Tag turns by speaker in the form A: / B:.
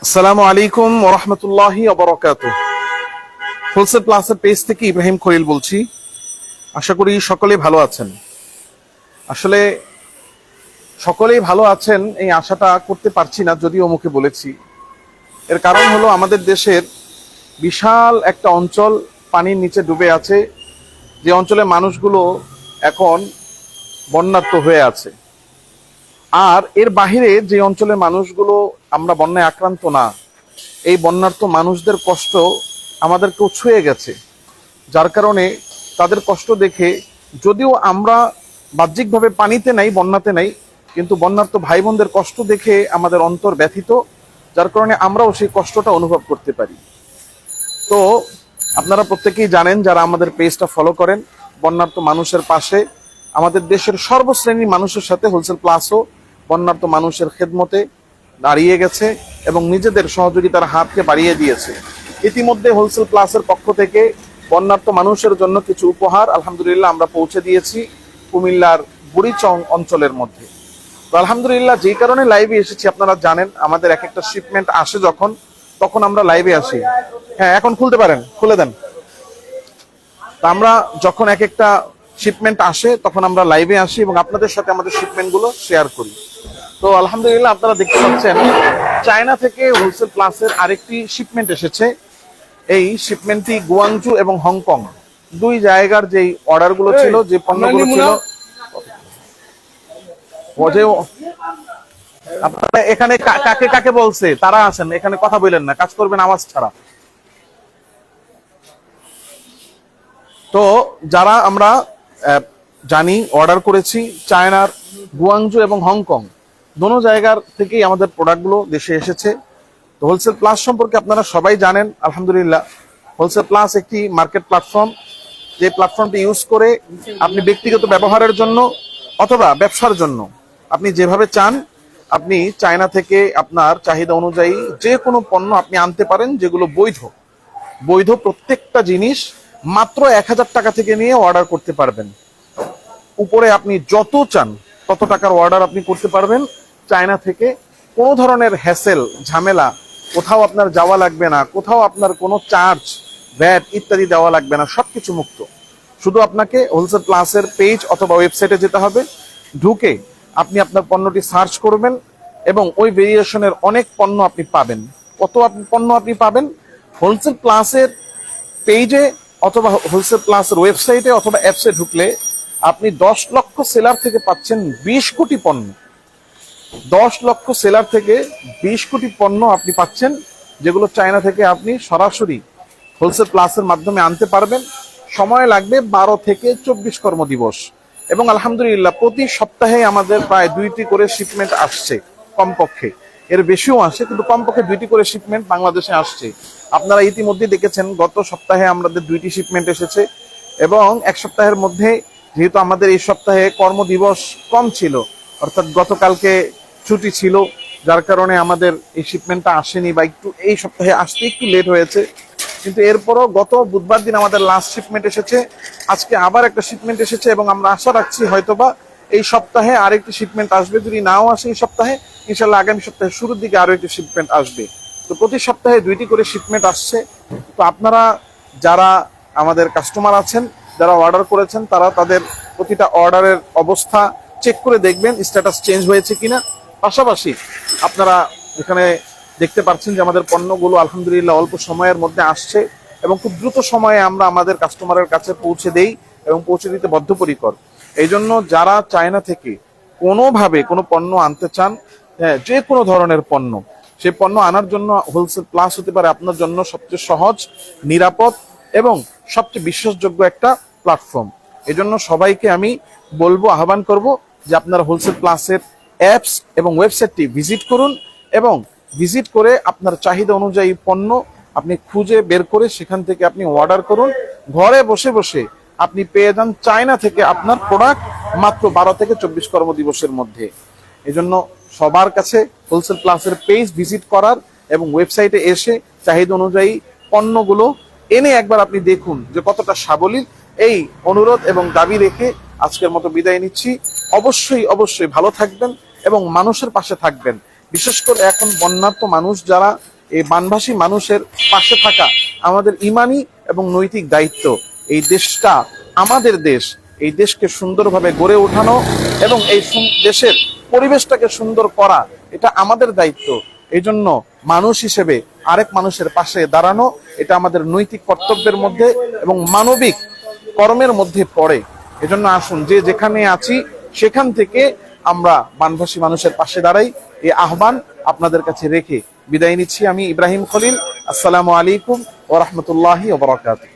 A: আসসালামু আলাইকুম ওয়া রাহমাতুল্লাহি ওয়া বারাকাতুহু। হোলসেল প্লাসের পেজ থেকে ইব্রাহিম খলিল বলছি। আশা করি সকলেই ভালো আছেন। আসলে সকলেই ভালো আছেন এই আশাটা করতে পারছি না, যদিও মুখে বলেছি। এর কারণ হলো আমাদের দেশের বিশাল একটা অঞ্চল পানির নিচে ডুবে আছে, যে অঞ্চলের মানুষগুলো এখন বন্যার্ত হয়ে আছে। আর এর বাহিরে যে অঞ্চলের মানুষগুলো আমরা বন্যায় আক্রান্ত না, এই বন্যার্ত মানুষদের কষ্ট আমাদেরকেও ছুঁয়ে গেছে। যার কারণে তাদের কষ্ট দেখে, যদিও আমরা বাহ্যিকভাবে পানিতে নাই, বন্যাতে নাই, কিন্তু বন্যার্ত ভাই বোনদের কষ্ট দেখে আমাদের অন্তর ব্যথিত। যার কারণে আমরাও সেই কষ্টটা অনুভব করতে পারি। তো আপনারা প্রত্যেকেই জানেন, যারা আমাদের পেজটা ফলো করেন, বন্যার্ত মানুষের পাশে আমাদের দেশের সর্বশ্রেণীর মানুষের সাথে হোলসেল প্লাসও বন্যার্ত মানুষের খেদমতে দাঁড়িয়ে গেছে এবং নিজেদের সহযোগিতার হাতকে বাড়িয়ে দিয়েছে। ইতিমধ্যে হোলসেল প্লাসের পক্ষ থেকে বন্যার্ত মানুষের জন্য কিছু উপহার আলহামদুলিল্লাহ আমরা পৌঁছে দিয়েছি কুমিল্লার বুড়িচং অঞ্চলের মধ্যে। তো আলহামদুলিল্লাহ, যেই কারণে লাইভে এসেছি, আপনারা জানেন আমাদের এক একটা শিপমেন্ট আসে তখন আমরা লাইভে আসি। হ্যাঁ, এখন খুলতে পারেন, খুলে দেন। তা আমরা যখন এক একটা শিপমেন্ট আসে তখন আমরা লাইভে আসি এবং আপনাদের সাথে আমাদের শিপমেন্ট গুলো শেয়ার করি। তো আলহামদুলিল্লাহ, আপনারা দেখতে পাচ্ছেন চায়না থেকে হোলসেল প্লাসের আরেকটি শিপমেন্ট এসেছে। এই শিপমেন্টটি গুয়াংজু এবং হংকং দুই জায়গার যেই অর্ডার গুলো ছিল, যে পণ্যগুলো ছিল, আপনারা এখানে কাকে কাকে বলছে তারা আছেন, এখানে কথা বললেন না, কাজ করবেন আওয়াজ ছাড়া। তো যারা আমরা জানি অর্ডার করেছি চায়নার গুয়াংজু এবং হংকং দোনো জায়গার থেকেই আমাদের প্রোডাক্টগুলো দেশে এসেছে। তো হোলসেল প্লাস সম্পর্কে আপনারা সবাই জানেন আলহামদুলিল্লাহ। হোলসেল প্লাস একটি মার্কেট প্ল্যাটফর্ম, যে প্ল্যাটফর্মটি ইউজ করে আপনি ব্যক্তিগত ব্যবহারের জন্য অথবা ব্যবসার জন্য আপনি যেভাবে চান, আপনি চায়না থেকে আপনার চাহিদা অনুযায়ী যে কোনো পণ্য আপনি আনতে পারেন, যেগুলো বৈধ প্রত্যেকটা জিনিস মাত্র 1000 টাকা থেকে নিয়ে অর্ডার করতে পারবেন। উপরে আপনি যত চান তত টাকার অর্ডার আপনি করতে পারবেন চায়না থেকে। কোনো ধরনের হ্যাসেল ঝামেলা, কোথাও আপনার যাওয়া লাগবে না, কোথাও আপনার কোনো চার্জ, ভ্যাট ইত্যাদি দেওয়া লাগবে না, সবকিছু মুক্ত। শুধু আপনাকে হোলসেল প্লাসের পেজ অথবা ওয়েবসাইটে যেতে হবে, ঢুকে আপনি আপনার পণ্যটি সার্চ করবেন এবং ওই ভেরিয়েশনের অনেক পণ্য আপনি পাবেন। কত পণ্য আপনি পাবেন হোলসেল প্লাসের পেজে অথবা হোলসেল প্লাসের ওয়েবসাইটে অথবা অ্যাপসে ঢুকলে আপনি 10 লক্ষ সেলার থেকে পাচ্ছেন 20 কোটি পণ্য। 10 লক্ষ সেলার থেকে 20 কোটি পণ্য আপনি পাচ্ছেন, যেগুলো চায়না থেকে আপনি সরাসরি হোলসেল প্লাসের মাধ্যমে আনতে পারবেন। সময় লাগবে 12 থেকে 24 কর্মদিবস। এবং আলহামদুলিল্লাহ, প্রতি সপ্তাহে আমাদের প্রায় 2টি করে শিপমেন্ট আসছে, কমপক্ষে এর বেশিও আসে, কিন্তু কমপক্ষে 2টি করে শিপমেন্ট বাংলাদেশে আসছে। আপনারা ইতিমধ্যে দেখেছেন গত সপ্তাহে আমাদের 2টি শিপমেন্ট এসেছে এবং এক সপ্তাহের মধ্যে, যেহেতু আমাদের এই সপ্তাহে কর্মদিবস কম ছিল, অর্থাৎ গতকালকে ছুটি ছিল, যার কারণে আমাদের এই শিপমেন্টটা আসেনি বা একটু এই সপ্তাহে আসতে একটু লেট হয়েছে। কিন্তু এরপরও গত বুধবার দিন আমাদের লাস্ট শিপমেন্ট এসেছে, আজকে আবার একটা শিপমেন্ট এসেছে এবং আমরা আশা রাখছি হয়তোবা এই সপ্তাহে আরেকটি শিপমেন্ট আসবে। যদি নাও আসে এই সপ্তাহে, ইনশাল্লাহ আগামী সপ্তাহের শুরুর দিকে আরো একটি শিপমেন্ট আসবে। তো প্রতি সপ্তাহে 2টি করে শিপমেন্ট আসছে। তো আপনারা যারা আমাদের কাস্টমার আছেন, যারা অর্ডার করেছেন, তারা তাদের প্রতিটা অর্ডারের অবস্থা চেক করে দেখবেন স্ট্যাটাস চেঞ্জ হয়েছে কিনা। পাশাপাশি আপনারা এখানে দেখতে পাচ্ছেন যে আমাদের পণ্যগুলো আলহামদুলিল্লাহ অল্প সময়ের মধ্যে আসছে এবং খুব দ্রুত সময়ে আমরা আমাদের কাস্টমারের কাছে পৌঁছে দেই এবং পৌঁছে দিতে বদ্ধপরিকর। এই জন্য যারা চায়না থেকে কোনোভাবে কোনো পণ্য আনতে চান, যে কোনো ধরনের পণ্য, সেই পণ্য আনার জন্য হোলসেল প্লাস হতে পারে আপনার জন্য সবচেয়ে সহজ, নিরাপদ এবং সবচেয়ে বিশ্বাসযোগ্য একটা প্ল্যাটফর্ম। এই জন্য সবাইকে আমি বলবো, আহ্বান করব যে আপনারা হোলসেল প্লাসের অ্যাপস এবং ওয়েবসাইটটি ভিজিট করুন এবং ভিজিট করে আপনার চাহিদা অনুযায়ী পণ্য আপনি খুঁজে বের করে সেখান থেকে আপনি অর্ডার করুন। ঘরে বসে বসে আপনি পেয়ে যান চায়না থেকে আপনার প্রোডাক্ট মাত্র 12 থেকে 24 কর্মদিবসের মধ্যে। এই জন্য সবার কাছে হোলসেল প্লাসের পেজ ভিজিট করার এবং ওয়েবসাইটে এসে চাহিদা অনুযায়ী পণ্যগুলো এনে একবার আপনি দেখুন যে কতটা সাবলীল। এই অনুরোধ এবং দাবি রেখে আজকের মতো বিদায় নিচ্ছি। অবশ্যই ভালো থাকবেন এবং মানুষের পাশে থাকবেন। বিশেষ করে এখন বন্যার্ত মানুষ যারা এই বানভাসী মানুষের পাশে থাকা আমাদের ইমানি এবং নৈতিক দায়িত্ব। এই দেশটা আমাদের দেশ, এই দেশকে সুন্দরভাবে গড়ে ওঠানো এবং এই দেশের পরিবেশটাকে সুন্দর করা এটা আমাদের দায়িত্ব। এই জন্য মানুষ হিসেবে আরেক মানুষের পাশে দাঁড়ানো এটা আমাদের নৈতিক কর্তব্যের মধ্যে এবং মানবিক কর্মের মধ্যে পড়ে। এজন্য আসুন যে যেখানে আছি সেখান থেকে আমরা বানভাসী মানুষের পাশে দাঁড়াই, এই আহ্বান আপনাদের কাছে রেখে বিদায় নিচ্ছি। আমি ইব্রাহিম খলিল। আসসালামু আলাইকুম ওয়া রাহমাতুল্লাহি ওয়া বারাকাতুহু।